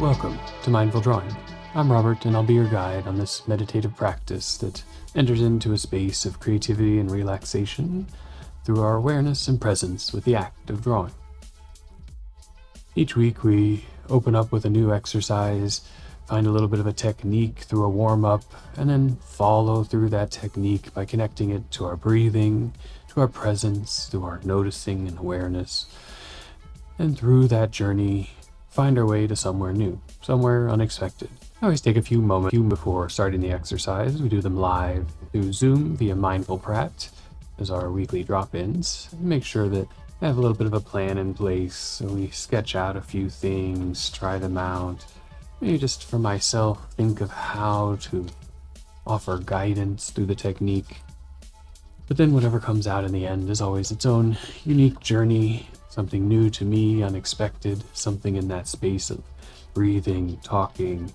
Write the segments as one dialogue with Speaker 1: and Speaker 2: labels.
Speaker 1: Welcome to Mindful Drawing. I'm Robert, and I'll be your guide on this meditative practice that enters into a space of creativity and relaxation through our awareness and presence with the act of drawing. Each week we open up with a new exercise, find a little bit of a technique through a warm-up, and then follow through that technique by connecting it to our breathing, to our presence, to our noticing and awareness. And through that journey, find our way to somewhere new, somewhere unexpected. I always take a few moments before starting the exercise. We do them live through Zoom via Mindful Prat as our weekly drop-ins. Make sure that I have a little bit of a plan in place, so we sketch out a few things, try them out. Maybe just for myself, think of how to offer guidance through the technique. But then whatever comes out in the end is always its own unique journey, something new to me, unexpected, something in that space of breathing, talking,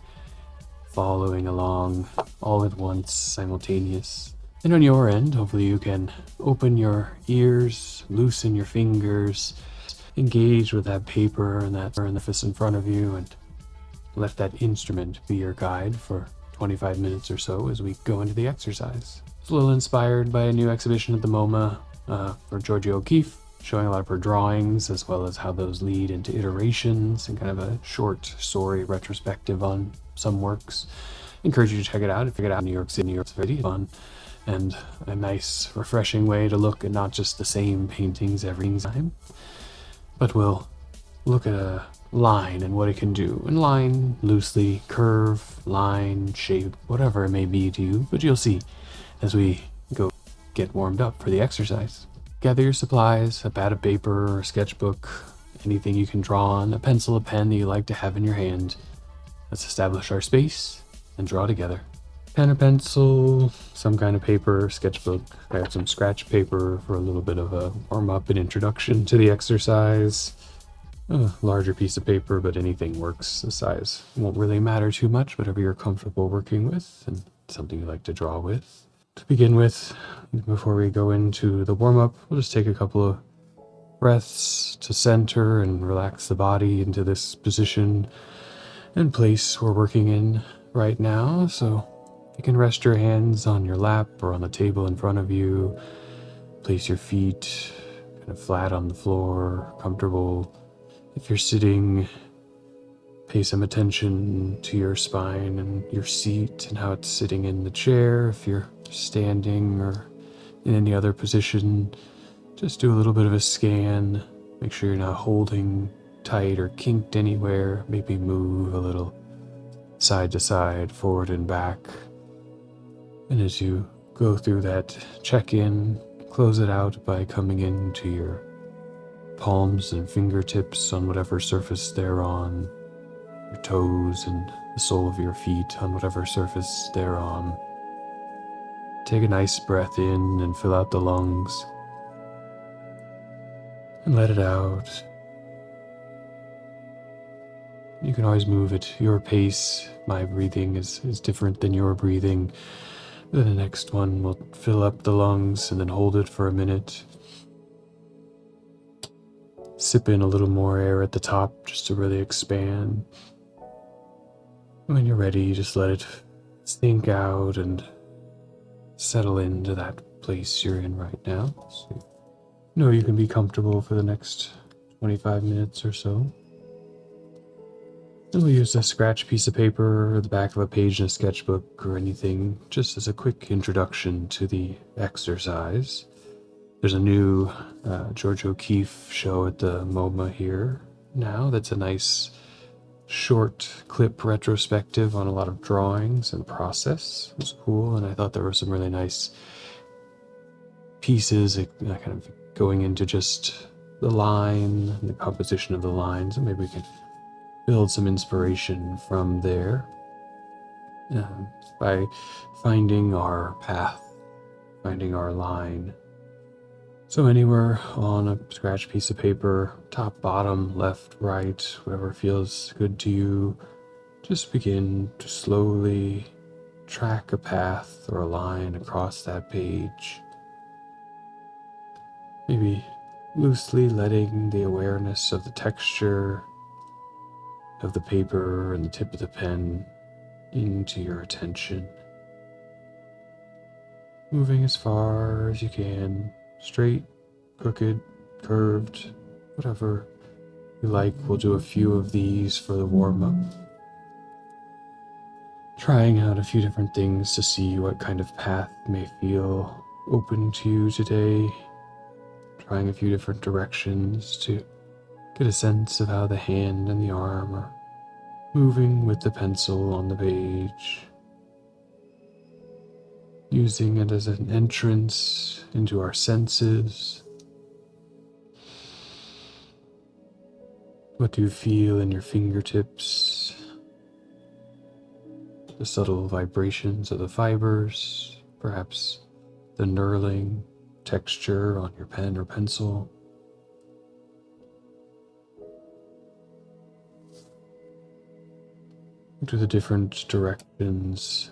Speaker 1: following along, all at once, simultaneous. And on your end, hopefully you can open your ears, loosen your fingers, engage with that paper and that surface in front of you, and let that instrument be your guide for 25 minutes or so as we go into the exercise. It's a little inspired by a new exhibition at the MoMA for Georgia O'Keeffe, showing a lot of her drawings as well as how those lead into iterations and kind of a short story retrospective on some works. Encourage you to check it out. If you get out in New York City, it's very fun and a nice, refreshing way to look at not just the same paintings every time, but we'll look at a line and what it can do. And line, loosely, curve, line, shape, whatever it may be to you, but you'll see as we go get warmed up for the exercise. Gather your supplies, a pad of paper or a sketchbook, anything you can draw on, a pencil, a pen that you like to have in your hand. Let's establish our space and draw together. Pen or pencil, some kind of paper, sketchbook. I have some scratch paper for a little bit of a warm-up and introduction to the exercise. A larger piece of paper, but anything works. The size won't really matter too much, whatever you're comfortable working with and something you like to draw with. To begin with, before we go into the warm-up, we'll just take a couple of breaths to center and relax the body into this position and place we're working in right now. So you can rest your hands on your lap or on the table in front of you. Place your feet kind of flat on the floor, comfortable. If you're sitting, pay some attention to your spine and your seat and how it's sitting in the chair. If you're standing or in any other position, just do a little bit of a scan. Make sure you're not holding tight or kinked anywhere. Maybe move a little side to side, forward and back. And as you go through that check-in, close it out by coming into your palms and fingertips on whatever surface they're on, your toes and the sole of your feet on whatever surface they're on. Take a nice breath in and fill out the lungs. And let it out. You can always move at your pace. My breathing is different than your breathing. Then the next one will fill up the lungs and then hold it for a minute. Sip in a little more air at the top just to really expand. When you're ready, just let it sink out and settle into that place you're in right now. So you know you can be comfortable for the next 25 minutes or so. And we'll use a scratch piece of paper or the back of a page in a sketchbook or anything just as a quick introduction to the exercise. There's a new Georgia O'Keeffe show at the MoMA here now. That's a nice short clip retrospective on a lot of drawings and process. It was cool, and I thought there were some really nice pieces kind of going into just the line and the composition of the lines, and maybe we can build some inspiration from there by finding our path, finding our line. So anywhere on a scratch piece of paper, top, bottom, left, right, whatever feels good to you, just begin to slowly track a path or a line across that page. Maybe loosely letting the awareness of the texture of the paper and the tip of the pen into your attention. Moving as far as you can, straight, crooked, curved, whatever you like. We'll do a few of these for the warm-up. Trying out a few different things to see what kind of path may feel open to you today. Trying a few different directions to get a sense of how the hand and the arm are moving with the pencil on the page. Using it as an entrance into our senses. What do you feel in your fingertips? The subtle vibrations of the fibers, perhaps the knurling texture on your pen or pencil. To the different directions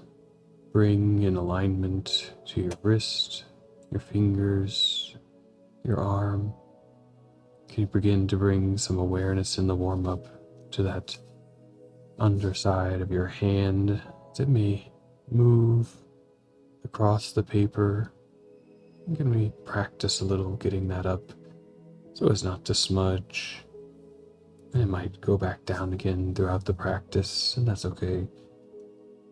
Speaker 1: bring in alignment to your wrist, your fingers, your arm. Can you begin to bring some awareness in the warm-up to that underside of your hand as it may move across the paper? Can we practice a little getting that up so as not to smudge? And it might go back down again throughout the practice, and that's okay.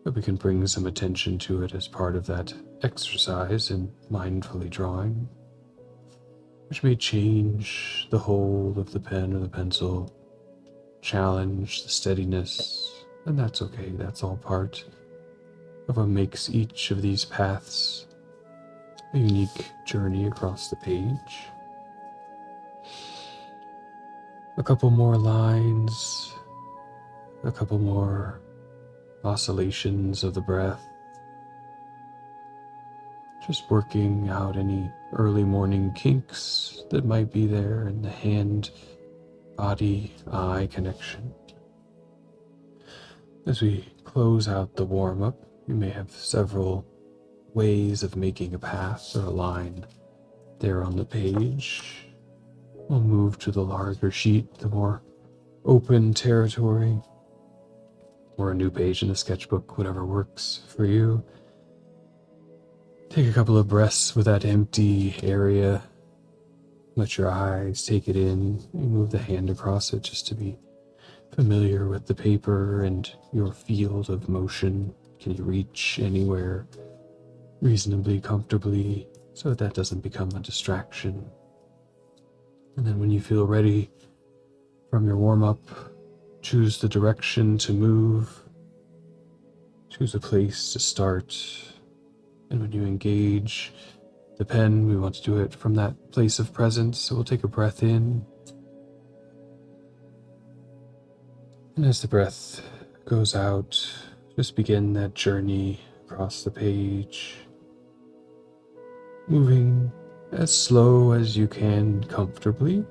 Speaker 1: But we can bring some attention to it as part of that exercise in mindfully drawing, which may change the hold of the pen or the pencil, challenge the steadiness, and that's okay. That's all part of what makes each of these paths a unique journey across the page. A couple more lines, a couple more oscillations of the breath. Just working out any early morning kinks that might be there in the hand, body, eye connection. As we close out the warm-up, you may have several ways of making a path or a line there on the page. We'll move to the larger sheet, the more open territory, or a new page in the sketchbook, whatever works for you. Take a couple of breaths with that empty area. Let your eyes take it in. You move the hand across it just to be familiar with the paper and your field of motion. Can you reach anywhere reasonably comfortably so that doesn't become a distraction? And then when you feel ready from your warm-up, choose the direction to move, choose a place to start, and when you engage the pen, we want to do it from that place of presence, so we'll take a breath in. And as the breath goes out, just begin that journey across the page, moving as slow as you can comfortably,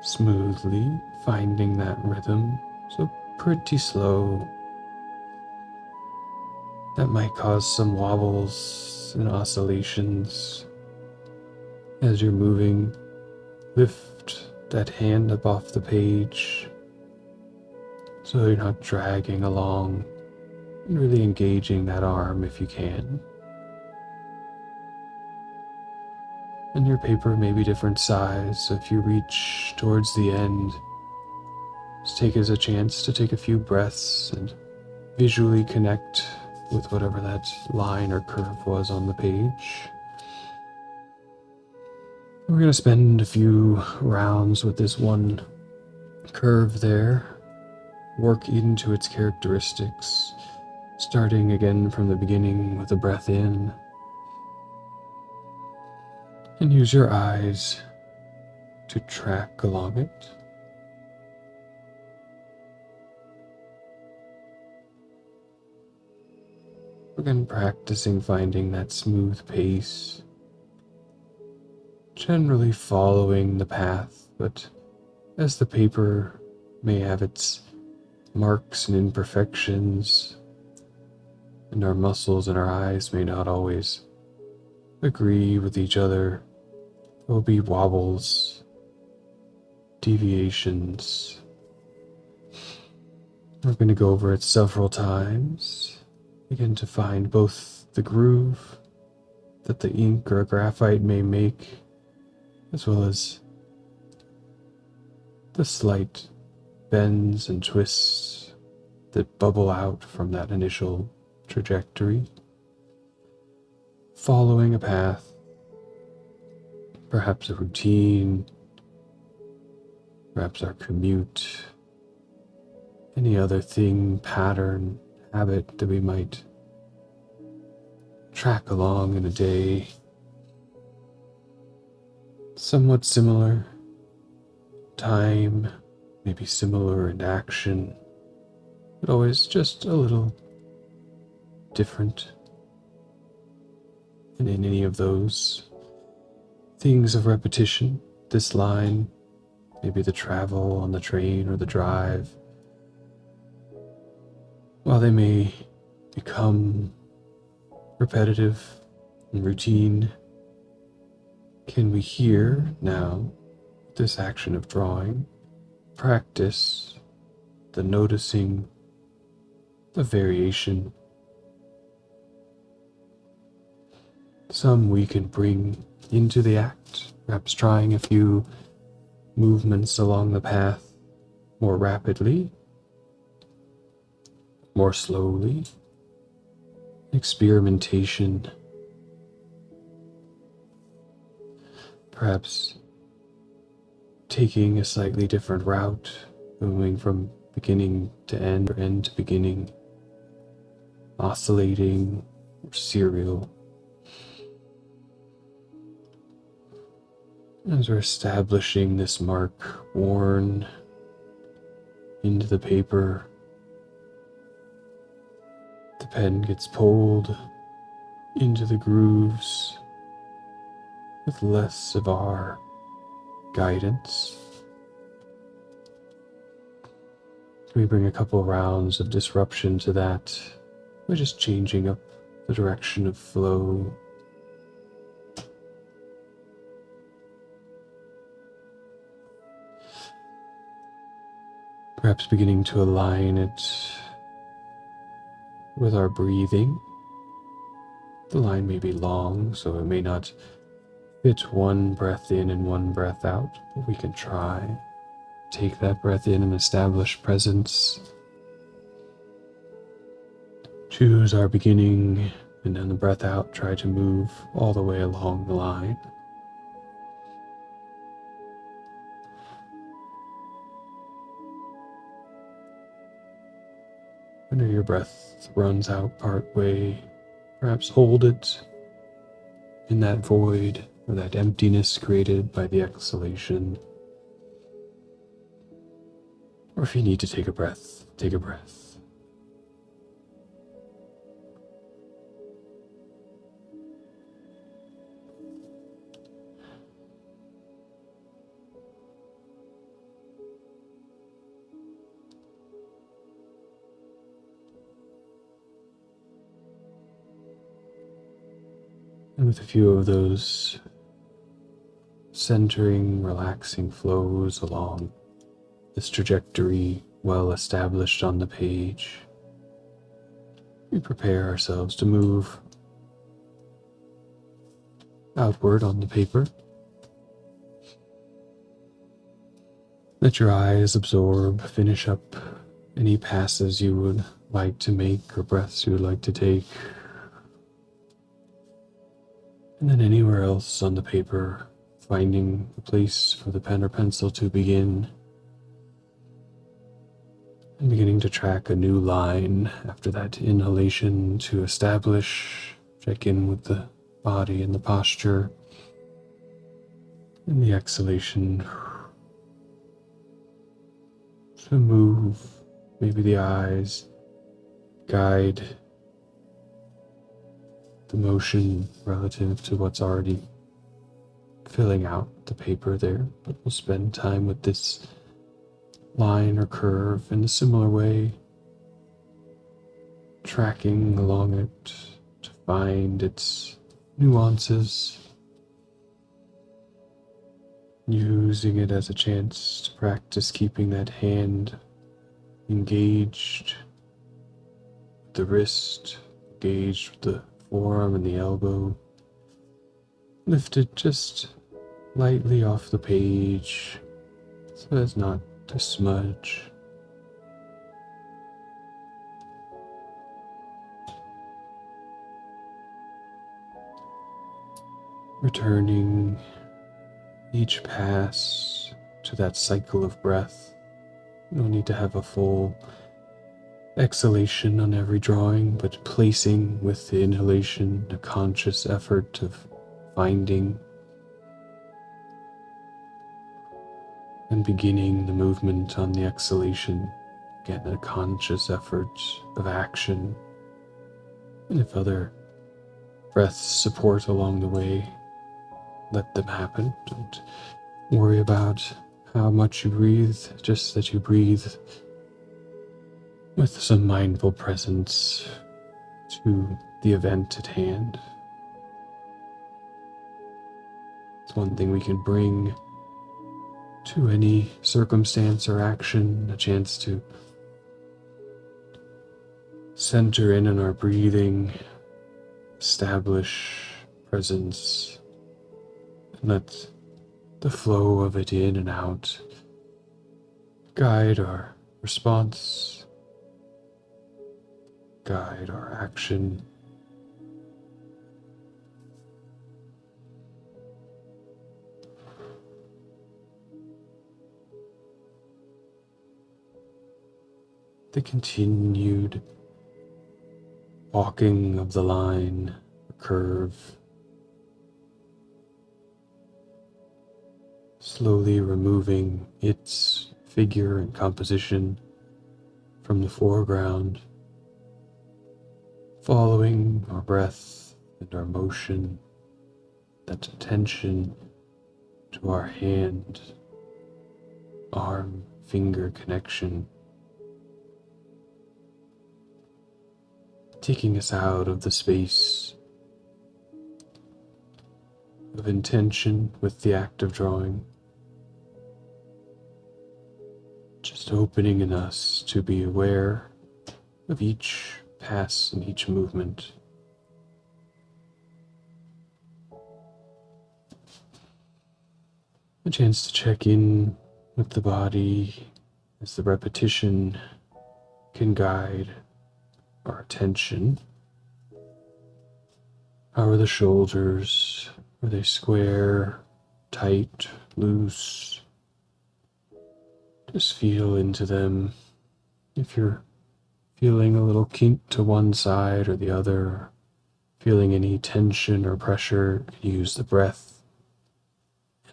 Speaker 1: smoothly, finding that rhythm, so pretty slow. That might cause some wobbles and oscillations as you're moving. Lift that hand up off the page so you're not dragging along, and really engaging that arm if you can. And your paper may be different size, so if you reach towards the end, just take it as a chance to take a few breaths and visually connect with whatever that line or curve was on the page. We're going to spend a few rounds with this one curve there, work into its characteristics, starting again from the beginning with a breath in. And use your eyes to track along it. Again, practicing finding that smooth pace, generally following the path, but as the paper may have its marks and imperfections, and our muscles and our eyes may not always agree with each other, there will be wobbles, deviations, We're going to go over it several times. Begin to find both the groove that the ink or graphite may make, as well as the slight bends and twists that bubble out from that initial trajectory, following a path, perhaps a routine, perhaps our commute, any other thing, pattern, habit that we might track along in a day. Somewhat similar time, maybe similar in action, but always just a little different. And in any of those things of repetition, this line, maybe the travel on the train or the drive, while they may become repetitive and routine, can we here now, this action of drawing, practice the noticing, the variation. Some we can bring into the act, perhaps trying a few movements along the path more rapidly, more slowly, experimentation, perhaps taking a slightly different route, moving from beginning to end or end to beginning, oscillating or serial. As we're establishing this mark worn into the paper, the pen gets pulled into the grooves with less of our guidance. We bring a couple rounds of disruption to that by just changing up the direction of flow. Perhaps beginning to align it with our breathing. The line may be long, so it may not fit one breath in and one breath out, but we can try. Take that breath in and establish presence. Choose our beginning, and then the breath out, try to move all the way along the line. When your breath runs out part way, perhaps hold it in that void or that emptiness created by the exhalation. Or if you need to take a breath, take a breath. And with a few of those centering, relaxing flows along this trajectory well established on the page, we prepare ourselves to move outward on the paper. Let your eyes absorb, finish up any passes you would like to make or breaths you would like to take. And then anywhere else on the paper, finding a place for the pen or pencil to begin. And beginning to track a new line after that inhalation to establish, check in with the body and the posture. And the exhalation to move, maybe the eyes, guide the motion relative to what's already filling out the paper there, but we'll spend time with this line or curve in a similar way, tracking along it to find its nuances, using it as a chance to practice keeping that hand engaged with the wrist, engaged with the forearm and the elbow. Lifted just lightly off the page so as not to smudge. Returning each pass to that cycle of breath. No need to have a full exhalation on every drawing, but placing with the inhalation a conscious effort of finding and beginning the movement on the exhalation. Again, a conscious effort of action. And if other breaths support along the way, let them happen. Don't worry about how much you breathe, just that you breathe with some mindful presence to the event at hand. It's one thing we can bring to any circumstance or action, a chance to center in on our breathing, establish presence, and let the flow of it in and out guide our response, guide our action. The continued walking of the line, the curve, slowly removing its figure and composition from the foreground, following our breath and our motion, that attention to our hand, arm, finger connection, taking us out of the space of intention with the act of drawing, just opening in us to be aware of each pass and each movement. A chance to check in with the body as the repetition can guide our attention. How are the shoulders? Are they square, tight, loose? Just feel into them. If you're feeling a little kink to one side or the other, feeling any tension or pressure, use the breath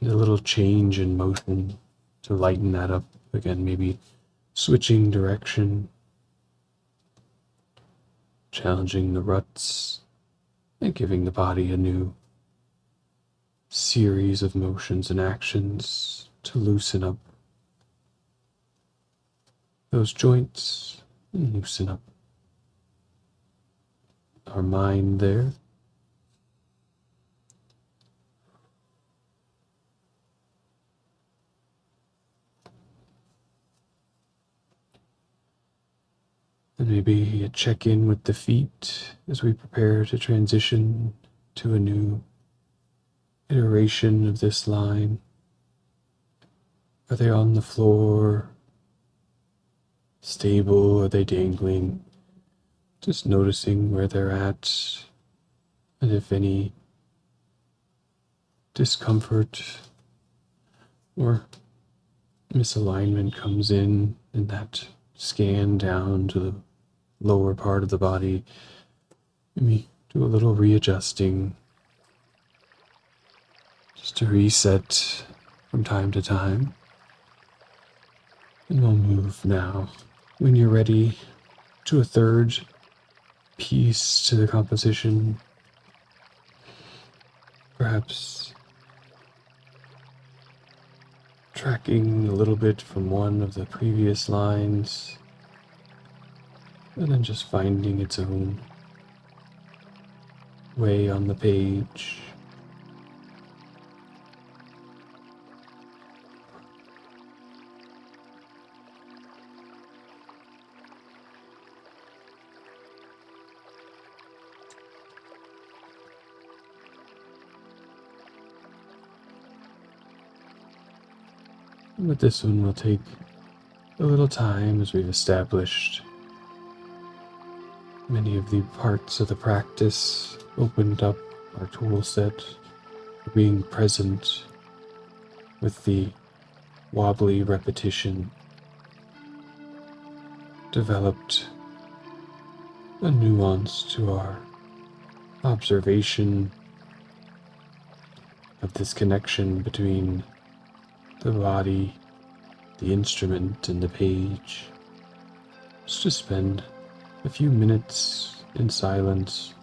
Speaker 1: and a little change in motion to lighten that up. Again, maybe switching direction, challenging the ruts, and giving the body a new series of motions and actions to loosen up those joints and loosen up our mind there. And maybe a check-in with the feet as we prepare to transition to a new iteration of this line. Are they on the floor? Stable? Are they dangling? Just noticing where they're at, and if any discomfort or misalignment comes in that scan down to the lower part of the body, maybe do a little readjusting just to reset from time to time. And we'll move now, when you're ready, to a third piece to the composition. Perhaps tracking a little bit from one of the previous lines, and then just finding its own way on the page. With this one, we'll take a little time as we've established many of the parts of the practice, opened up our tool set, being present with the wobbly repetition, developed a nuance to our observation of this connection between the body, the instrument, and the page. Just to spend a few minutes in silence,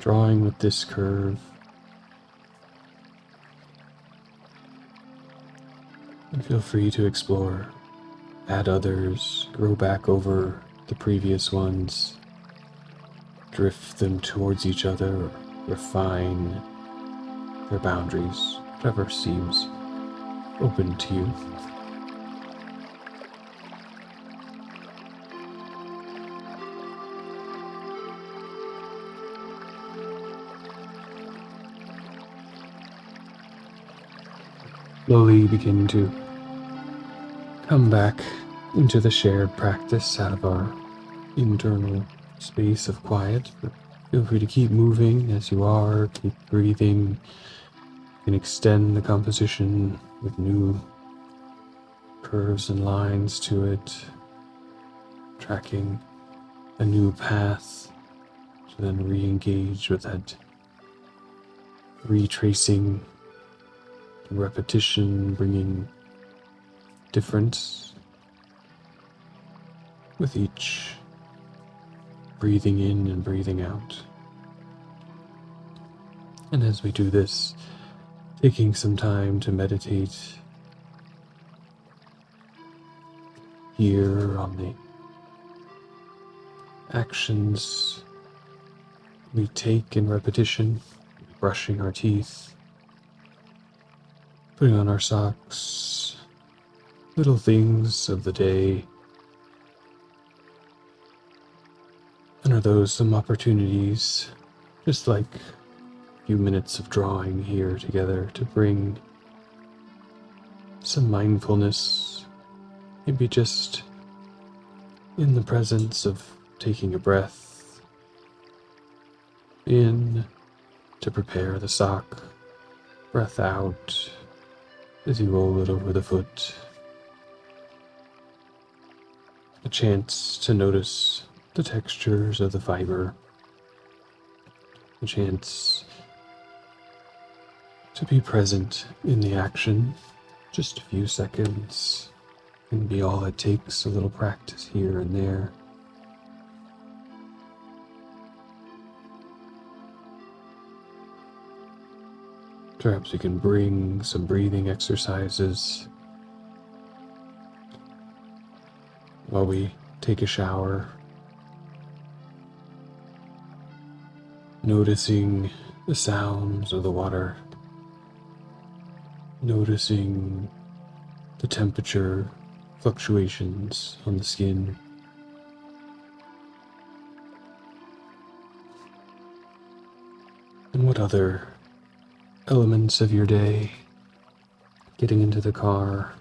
Speaker 1: drawing with this curve, and feel free to explore, add others, grow back over the previous ones, drift them towards each other, or refine their boundaries, whatever seems open to you. Slowly begin to come back into the shared practice out of our internal space of quiet. But feel free to keep moving as you are, keep breathing, and extend the composition with new curves and lines to it, tracking a new path to then re-engage with that retracing, repetition, bringing difference with each breathing in and breathing out. And as we do this, taking some time to meditate here on the actions we take in repetition, brushing our teeth, putting on our socks, little things of the day. And are those some opportunities, just like a few minutes of drawing here together, to bring some mindfulness, maybe just in the presence of taking a breath in to prepare the sock, breath out as you roll it over the foot. A chance to notice the textures of the fiber, a chance to be present in the action. Just a few seconds can be all it takes, a little practice here and there. Perhaps we can bring some breathing exercises while we take a shower, noticing the sounds of the water, noticing the temperature fluctuations on the skin. And what other elements of your day, getting into the car,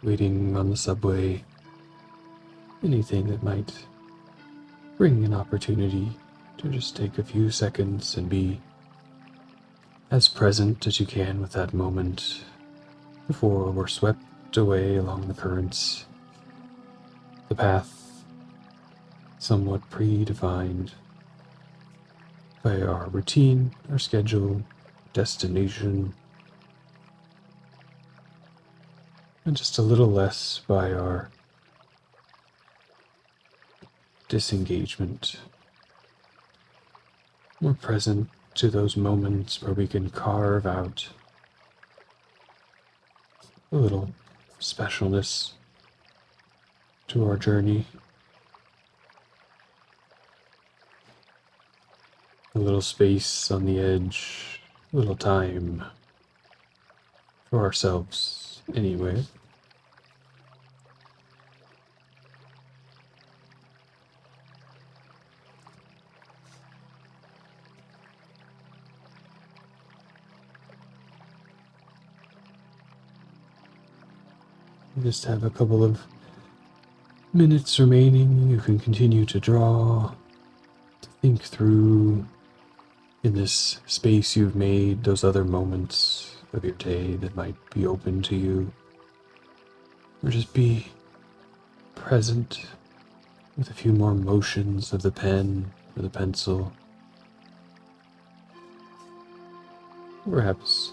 Speaker 1: waiting on the subway, anything that might bring an opportunity to just take a few seconds and be as present as you can with that moment before we're swept away along the currents, the path somewhat predefined by our routine, our schedule, destination, and just a little less by our disengagement. We're present to those moments where we can carve out a little specialness to our journey, a little space on the edge, a little time for ourselves anyway. just have a couple of minutes remaining. You can continue to draw, to think through in this space you've made those other moments of your day that might be open to you. Or just be present with a few more motions of the pen or the pencil. Perhaps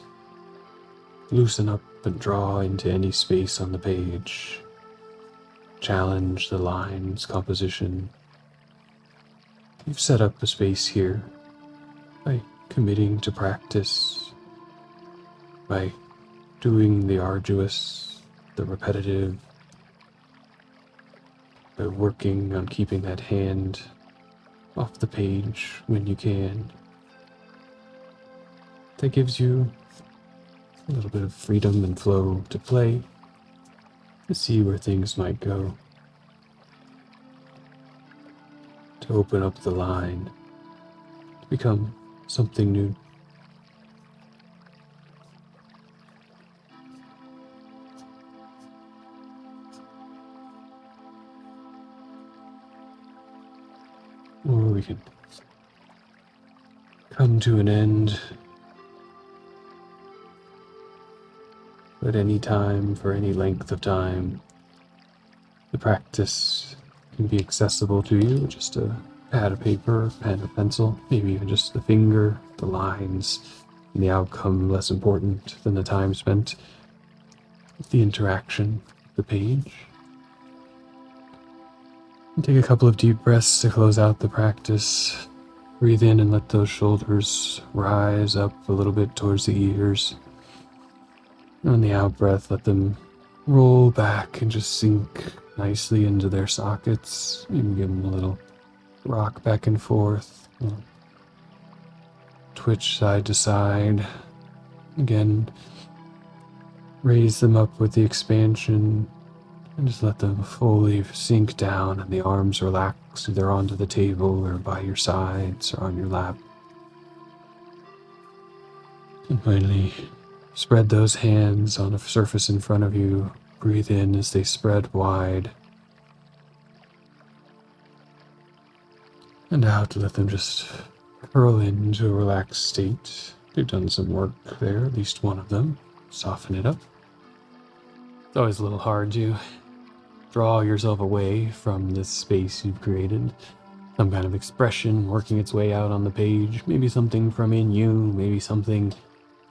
Speaker 1: loosen up and draw into any space on the page. Challenge the line's composition. You've set up a space here by committing to practice, by doing the arduous, the repetitive, by working on keeping that hand off the page when you can. That gives you a little bit of freedom and flow to play, to see where things might go, to open up the line, to become something new. Or we can come to an end at any time, for any length of time. The practice can be accessible to you, just a pad of paper, pen or pencil, maybe even just the finger, the lines, and the outcome less important than the time spent with the interaction of the page. And take a couple of deep breaths to close out the practice. Breathe in and let those shoulders rise up a little bit towards the ears. And on the out breath, let them roll back and just sink nicely into their sockets. You can give them a little rock back and forth. Twitch side to side. Again, raise them up with the expansion. And just let them fully sink down and the arms relax either onto the table or by your sides or on your lap. And finally, spread those hands on a surface in front of you. Breathe in as they spread wide. And out, let them just curl into a relaxed state. They've done some work there, at least one of them. Soften it up. It's always a little hard to draw yourself away from this space you've created. Some kind of expression working its way out on the page. Maybe something from in you, maybe something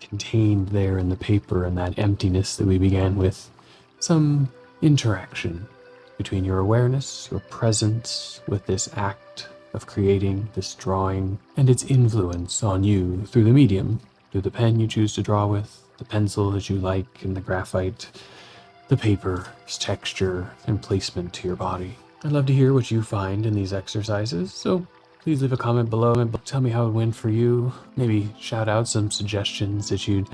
Speaker 1: contained there in the paper and that emptiness that we began with. Some interaction between your awareness, your presence with this act of creating, this drawing, and its influence on you through the medium, through the pen you choose to draw with, the pencil that you like, and the graphite, the paper's texture and placement to your body. I'd love to hear what you find in these exercises, so please leave a comment below and tell me how it went for you. Maybe shout out some suggestions that you'd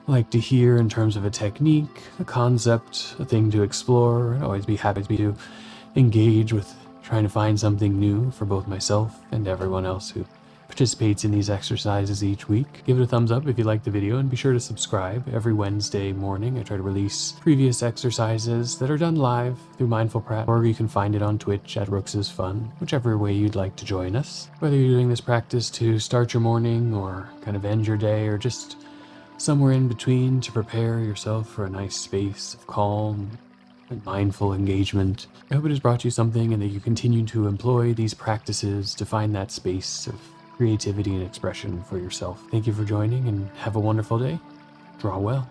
Speaker 1: like to hear in terms of a technique, a concept, a thing to explore. I'd always be happy to engage with trying to find something new for both myself and everyone else who participates in these exercises each week. Give it a thumbs up if you liked the video, and be sure to subscribe. Every Wednesday morning I try to release previous exercises that are done live through Mindful Prep, or you can find it on Twitch at Rooks' Fun, whichever way you'd like to join us. Whether you're doing this practice to start your morning or kind of end your day, or just somewhere in between to prepare yourself for a nice space of calm and mindful engagement, I hope it has brought you something and that you continue to employ these practices to find that space of creativity and expression for yourself. Thank you for joining and have a wonderful day. Draw well.